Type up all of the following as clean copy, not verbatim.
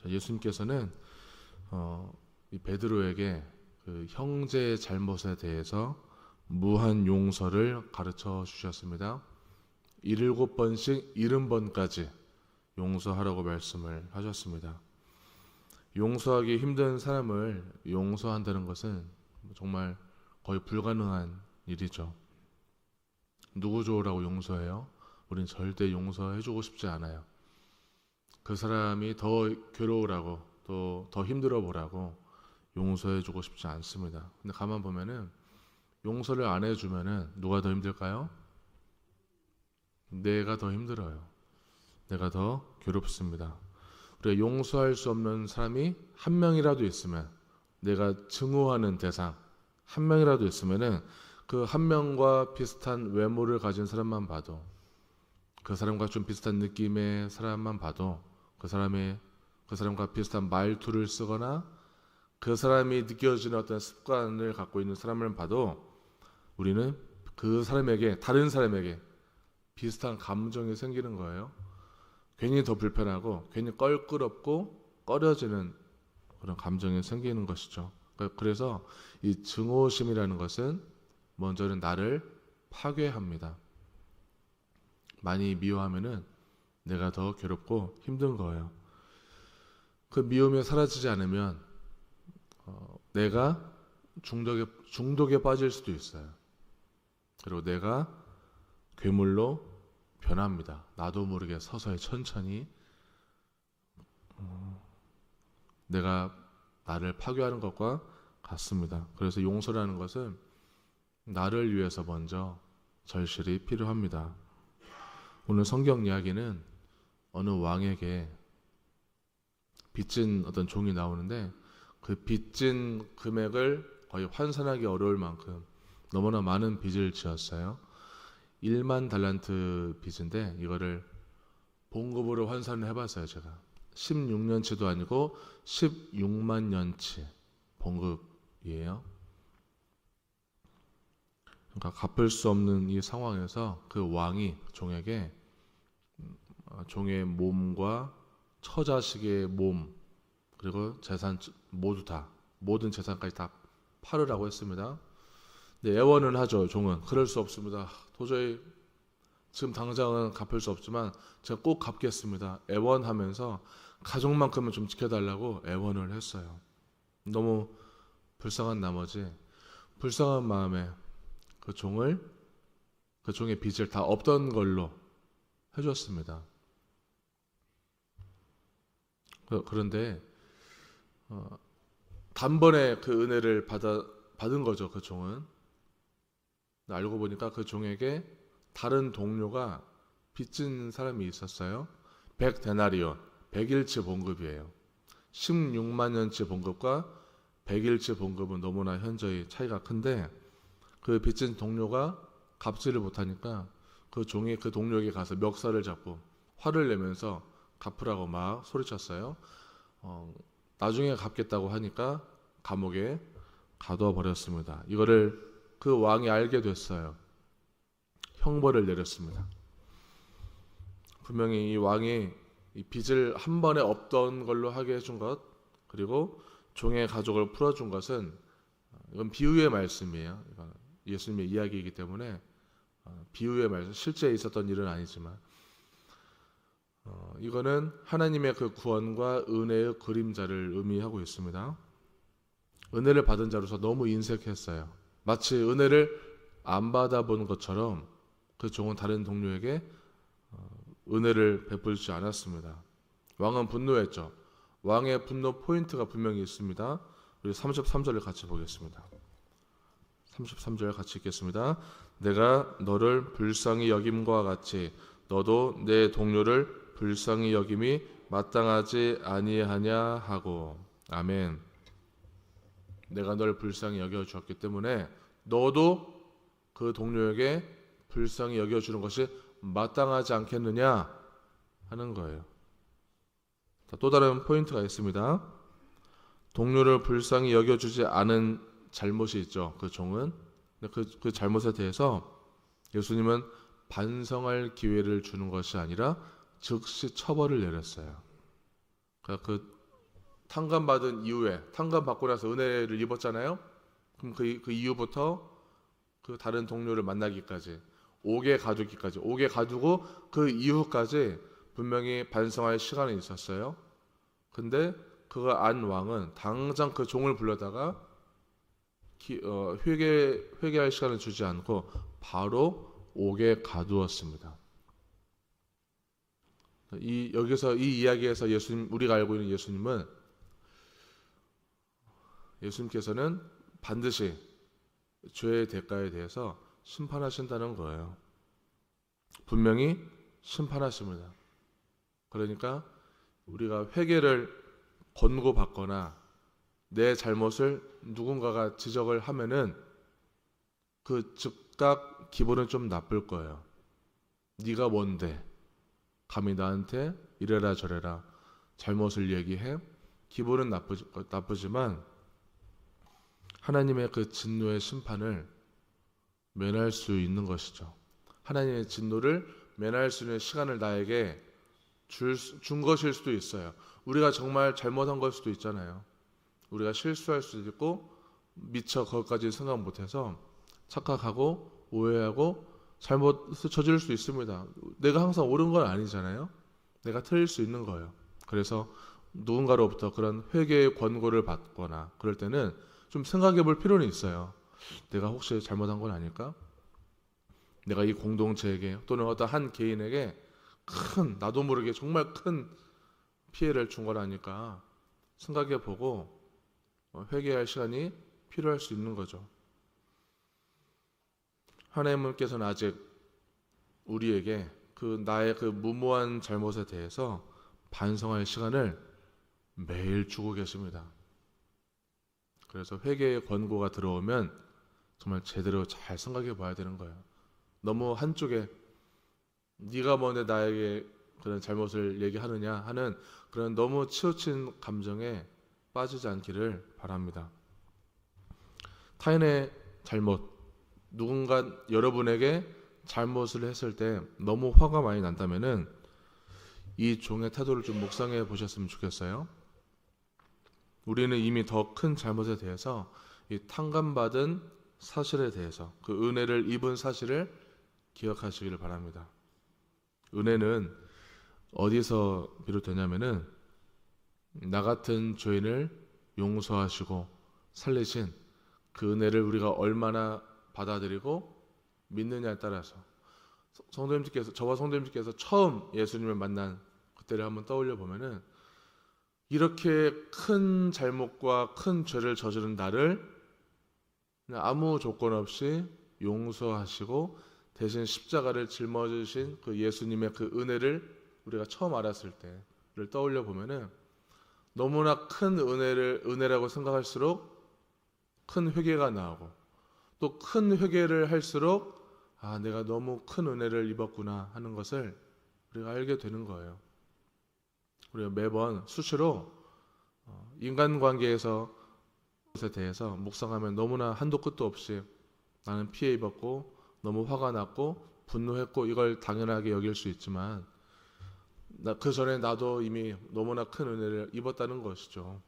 예수님께서는 이 베드로에게 그 형제의 잘못에 대해서 무한 용서를 가르쳐 주셨습니다. 77번씩 70번까지 용서하라고 말씀을 하셨습니다. 용서하기 힘든 사람을 용서한다는 것은 정말 거의 불가능한 일이죠. 누구 좋으라고 용서해요? 우린 절대 용서해주고 싶지 않아요. 그 사람이 더 괴로우라고 또 더 힘들어 보라고 용서해주고 싶지 않습니다. 근데 가만 보면은 용서를 안 해주면은 누가 더 힘들까요? 내가 더 힘들어요. 내가 더 괴롭습니다. 우리가 용서할 수 없는 사람이 한 명이라도 있으면, 내가 증오하는 대상 한 명이라도 있으면은 그 한 명과 비슷한 외모를 가진 사람만 봐도, 그 사람과 좀 비슷한 느낌의 사람만 봐도, 그 사람과 비슷한 말투를 쓰거나 그 사람이 느껴지는 어떤 습관을 갖고 있는 사람을 봐도 우리는 그 사람에게, 다른 사람에게 비슷한 감정이 생기는 거예요. 괜히 더 불편하고 괜히 껄끄럽고 꺼려지는 그런 감정이 생기는 것이죠. 그래서 이 증오심이라는 것은 먼저는 나를 파괴합니다. 많이 미워하면은 내가 더 괴롭고 힘든 거예요. 그 미움이 사라지지 않으면 내가 중독에 빠질 수도 있어요. 그리고 내가 괴물로 변합니다. 나도 모르게 서서히 천천히 내가 나를 파괴하는 것과 같습니다. 그래서 용서라는 것은 나를 위해서 먼저 절실히 필요합니다. 오늘 성경 이야기는 어느 왕에게 빚진 어떤 종이 나오는데, 그 빚진 금액을 거의 환산하기 어려울 만큼 너무나 많은 빚을 지었어요. 1만 달란트 빚인데 이거를 봉급으로 환산을 해봤어요. 제가 16년치도 아니고 16만 년치 봉급이에요. 그러니까 갚을 수 없는 이 상황에서 그 왕이 종에게 종의 몸과 처자식의 몸 그리고 재산 모두 다, 모든 재산까지 다 팔으라고 했습니다. 근데 애원은 하죠. 종은 그럴 수 없습니다. 도저히 지금 당장은 갚을 수 없지만 제가 꼭 갚겠습니다. 애원하면서 가족만큼은 좀 지켜달라고 애원을 했어요. 너무 불쌍한 나머지 불쌍한 마음에 그 종의 빚을 다 없던 걸로 해줬습니다. 그런데 단번에 그 은혜를 받은 거죠. 그 종은. 알고 보니까 그 종에게 다른 동료가 빚진 사람이 있었어요. 100데나리온, 100일치 봉급이에요. 16만 년치 봉급과 100일치 봉급은 너무나 현저히 차이가 큰데, 그 빚진 동료가 갚지를 못하니까 그 종이 그 동료에게 가서 멱살을 잡고 화를 내면서 갚으라고 막 소리쳤어요. 나중에 갚겠다고 하니까 감옥에 가둬 버렸습니다. 이거를 그 왕이 알게 됐어요. 형벌을 내렸습니다. 분명히 이 왕이 이 빚을 한 번에 없던 걸로 하게 해준 것, 그리고 종의 가족을 풀어준 것은, 이건 비유의 말씀이에요. 이건 예수님의 이야기이기 때문에 비유의 말씀, 실제 있었던 일은 아니지만 이거는 하나님의 그 구원과 은혜의 그림자를 의미하고 있습니다. 은혜를 받은 자로서 너무 인색했어요. 마치 은혜를 안 받아본 것처럼 그 종은 다른 동료에게 은혜를 베풀지 않았습니다. 왕은 분노했죠. 왕의 분노 포인트가 분명히 있습니다. 우리 33절을 같이 보겠습니다. 33절 같이 읽겠습니다. 내가 너를 불쌍히 여김과 같이 너도 내 동료를 불쌍히 여김이 마땅하지 아니하냐 하고. 아멘. 내가 널 불쌍히 여겨주었기 때문에 너도 그 동료에게 불쌍히 여겨주는 것이 마땅하지 않겠느냐 하는 거예요. 또 다른 포인트가 있습니다. 동료를 불쌍히 여겨주지 않은 잘못이 있죠. 그 종은. 그 잘못에 대해서 예수님은 반성할 기회를 주는 것이 아니라 즉시 처벌을 내렸어요. 그러니까 그 탕감받은 이후에 탕감받고 나서 은혜를 입었잖아요. 그럼 그 이후부터 그 다른 동료를 만나기까지 옥에 가두기까지 옥에 가두고 그 이후까지 분명히 반성할 시간이 있었어요. 근데 그 안 왕은 당장 그 종을 불러다가 회개할 시간을 주지 않고 바로 옥에 가두었습니다. 여기서 이 이야기에서 우리가 알고 있는 예수님께서는 반드시 죄의 대가에 대해서 심판하신다는 거예요. 분명히 심판하십니다. 그러니까 우리가 회개를 권고받거나 내 잘못을 누군가가 지적을 하면은 그 즉각 기분은 좀 나쁠 거예요. 네가 뭔데 감히 나한테 이래라 저래라 잘못을 얘기해? 기분은 나쁘지만 하나님의 그 진노의 심판을 면할 수 있는 것이죠. 하나님의 진노를 면할 수 있는 시간을 나에게 준 것일 수도 있어요. 우리가 정말 잘못한 걸 수도 있잖아요. 우리가 실수할 수도 있고 미처 거기까지 생각 못해서 착각하고 오해하고 잘못을 저지를 수 있습니다. 내가 항상 옳은 건 아니잖아요. 내가 틀릴 수 있는 거예요. 그래서 누군가로부터 그런 회개의 권고를 받거나 그럴 때는 좀 생각해 볼 필요는 있어요. 내가 혹시 잘못한 건 아닐까? 내가 이 공동체에게 또는 어떤 한 개인에게 나도 모르게 정말 큰 피해를 준 건 아닐까 생각해 보고 회개할 시간이 필요할 수 있는 거죠. 하나님께서는 아직 우리에게 나의 그 무모한 잘못에 대해서 반성할 시간을 매일 주고 계십니다. 그래서 회개의 권고가 들어오면 정말 제대로 잘 생각해 봐야 되는 거예요. 너무 한쪽에 네가 뭔데 나에게 그런 잘못을 얘기하느냐 하는 그런 너무 치우친 감정에 빠지지 않기를 바랍니다. 타인의 잘못, 누군가 여러분에게 잘못을 했을 때 너무 화가 많이 난다면은 이 종의 태도를 좀 묵상해 보셨으면 좋겠어요. 우리는 이미 더 큰 잘못에 대해서 이 탕감받은 사실에 대해서 그 은혜를 입은 사실을 기억하시기를 바랍니다. 은혜는 어디서 비롯되냐면은 나 같은 죄인을 용서하시고 살리신 그 은혜를 우리가 얼마나 받아들이고 믿느냐에 따라서 저와 성도님께서 처음 예수님을 만난 그때를 한번 떠올려 보면은 이렇게 큰 잘못과 큰 죄를 저지른 나를 그냥 아무 조건 없이 용서하시고 대신 십자가를 짊어지신 그 예수님의 그 은혜를 우리가 처음 알았을 때를 떠올려 보면은 너무나 큰 은혜라고 생각할수록 큰 회개가 나오고 또 큰 회개를 할수록 내가 너무 큰 은혜를 입었구나 하는 것을 우리가 알게 되는 거예요. 우리가 매번 수시로 인간관계에서 것에 대해서 묵상하면 너무나 한도 끝도 없이 나는 피해 입었고 너무 화가 났고 분노했고 이걸 당연하게 여길 수 있지만 그 전에 나도 이미 너무나 큰 은혜를 입었다는 것이죠.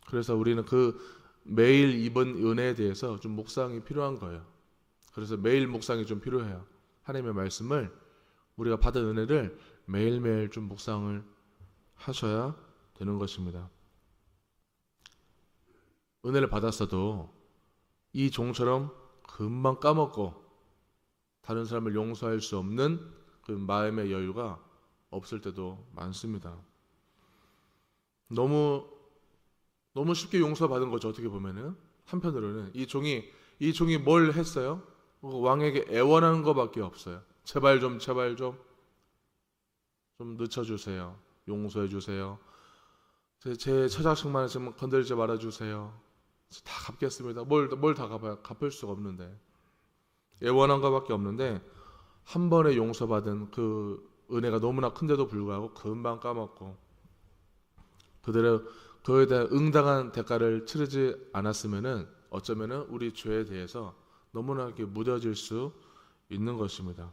그래서 우리는 그 매일 입은 은혜에 대해서 좀 묵상이 필요한 거예요. 그래서 매일 묵상이 좀 필요해요. 하나님의 말씀을 우리가 받은 은혜를 매일매일 좀 묵상을 하셔야 되는 것입니다. 은혜를 받았어도 이 종처럼 금방 까먹고 다른 사람을 용서할 수 없는 그 마음의 여유가 없을 때도 많습니다. 너무 쉽게 용서받은 거죠. 어떻게 보면은 한편으로는 이 종이 뭘 했어요? 왕에게 애원하는 것밖에 없어요. 제발 좀 늦춰주세요. 용서해 주세요. 제 처자식만 좀 건드리지 말아 주세요. 다 갚겠습니다. 뭘 다 갚을 수가 없는데 애원한 것밖에 없는데 한 번에 용서받은 그 은혜가 너무나 큰데도 불구하고 금방 까먹고 그대로 그에 대한 응당한 대가를 치르지 않았으면은 어쩌면은 우리 죄에 대해서 너무나 이렇게 무뎌질 수 있는 것입니다.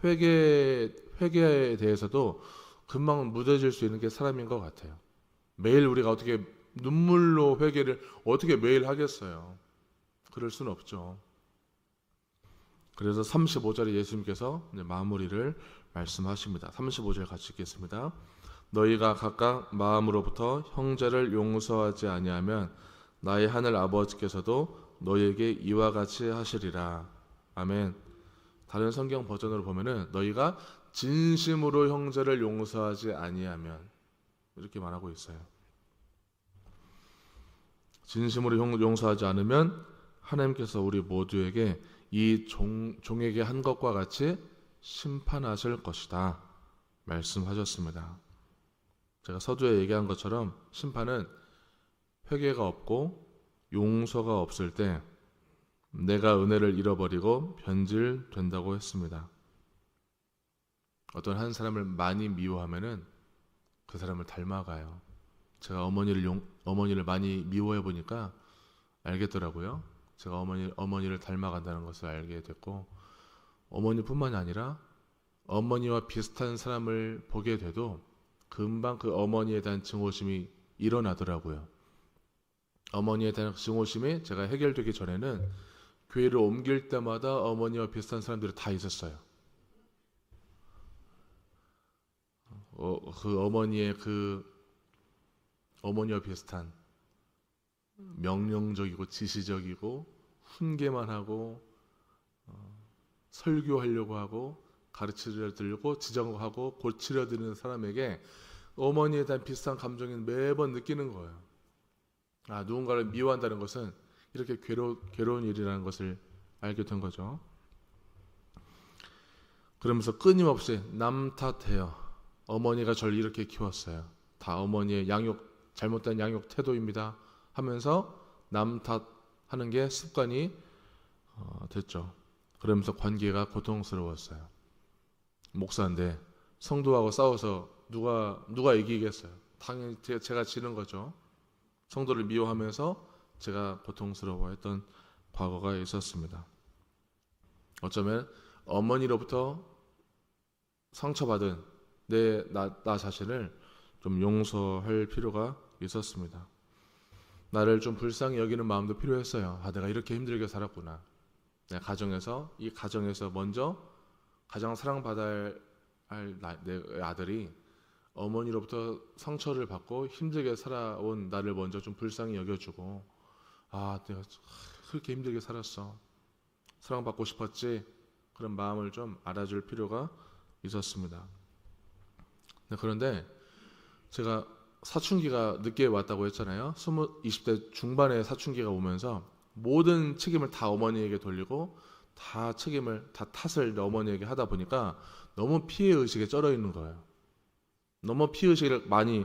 회개에 대해서도 금방 무뎌질 수 있는 게 사람인 것 같아요. 매일 우리가 어떻게 눈물로 회개를 어떻게 매일 하겠어요? 그럴 수는 없죠. 그래서 35절에 예수님께서 마무리를 말씀하십니다. 35절 같이 읽겠습니다. 너희가 각각 마음으로부터 형제를 용서하지 아니하면 나의 하늘 아버지께서도 너희에게 이와 같이 하시리라. 아멘. 다른 성경 버전으로 보면은 너희가 진심으로 형제를 용서하지 아니하면 이렇게 말하고 있어요. 진심으로 용서하지 않으면 하나님께서 우리 모두에게 이 종에게 한 것과 같이 심판하실 것이다 말씀하셨습니다. 제가 서두에 얘기한 것처럼 심판은 회개가 없고 용서가 없을 때 내가 은혜를 잃어버리고 변질된다고 했습니다. 어떤 한 사람을 많이 미워하면은 그 사람을 닮아가요. 제가 어머니를 많이 미워해 보니까 알겠더라고요. 제가 어머니를 닮아간다는 것을 알게 됐고, 어머니뿐만이 아니라 어머니와 비슷한 사람을 보게 돼도 금방 그 어머니에 대한 증오심이 일어나더라고요. 어머니에 대한 증오심이 제가 해결되기 전에는 교회를 옮길 때마다 어머니와 비슷한 사람들이 다 있었어요. 그 어머니와 비슷한 명령적이고 지시적이고 훈계만 하고 설교하려고 하고 가르치려 들고 지정하고 고치려 드는 사람에게 어머니에 대한 비슷한 감정을 매번 느끼는 거예요. 누군가를 미워한다는 것은 이렇게 괴로운 일이라는 것을 알게 된 거죠. 그러면서 끊임없이 남 탓해요. 어머니가 저를 이렇게 키웠어요. 다 어머니의 잘못된 양육 태도입니다 하면서 남 탓하는 게 습관이 됐죠. 그러면서 관계가 고통스러웠어요. 목사인데 성도하고 싸워서 누가 이기겠어요? 당연히 제가 지는 거죠. 성도를 미워하면서 제가 고통스러워했던 과거가 있었습니다. 어쩌면 어머니로부터 상처받은 나 자신을 좀 용서할 필요가 있었습니다. 나를 좀 불쌍히 여기는 마음도 필요했어요. 내가 이렇게 힘들게 살았구나. 내 가정에서 먼저 가장 사랑받아야 할 내 아들이 어머니로부터 상처를 받고 힘들게 살아온 나를 먼저 좀 불쌍히 여겨주고, 내가 그렇게 힘들게 살았어. 사랑받고 싶었지. 그런 마음을 좀 알아줄 필요가 있었습니다. 그런데 제가 사춘기가 늦게 왔다고 했잖아요. 20대 중반에 사춘기가 오면서 모든 책임을 다 어머니에게 돌리고 다 탓을 어머니에게 하다 보니까 너무 피해의식에 쩔어 있는 거예요. 너무 피해의식을 많이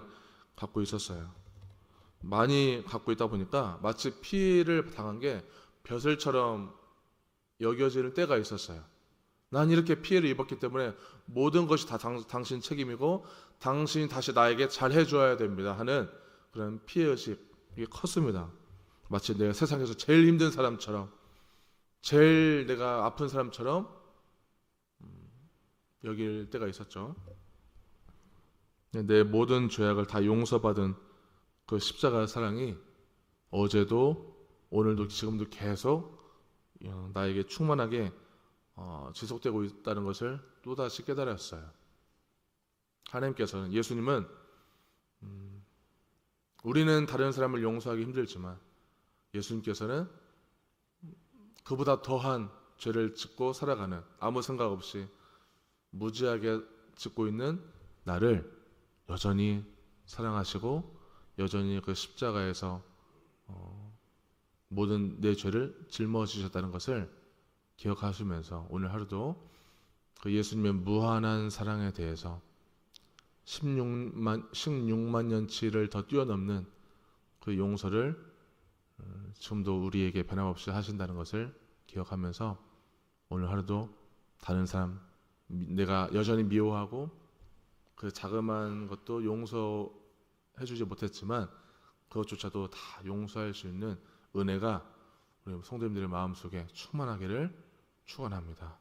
갖고 있었어요. 많이 갖고 있다 보니까 마치 피해를 당한 게 벼슬처럼 여겨지는 때가 있었어요. 난 이렇게 피해를 입었기 때문에 모든 것이 다 당신 책임이고 당신이 다시 나에게 잘 해줘야 됩니다 하는 그런 피해의식이 컸습니다. 마치 내가 세상에서 제일 힘든 사람처럼, 제일 내가 아픈 사람처럼 여길 때가 있었죠. 내 모든 죄악을 다 용서받은 그 십자가 사랑이 어제도 오늘도 지금도 계속 나에게 충만하게 지속되고 있다는 것을 또다시 깨달았어요. 하나님께서는, 예수님은 우리는 다른 사람을 용서하기 힘들지만 예수님께서는 그보다 더한 죄를 짓고 살아가는, 아무 생각 없이 무지하게 짓고 있는 나를 여전히 사랑하시고 여전히 그 십자가에서 모든 내 죄를 짊어지셨다는 것을 기억하시면서 오늘 하루도 그 예수님의 무한한 사랑에 대해서 16만 년치를 더 뛰어넘는 그 용서를 지금도 우리에게 변함없이 하신다는 것을 기억하면서 오늘 하루도 다른 사람, 내가 여전히 미워하고 그 자그마한 것도 용서해주지 못했지만 그것조차도 다 용서할 수 있는 은혜가 우리 성도님들의 마음속에 충만하기를 축원합니다.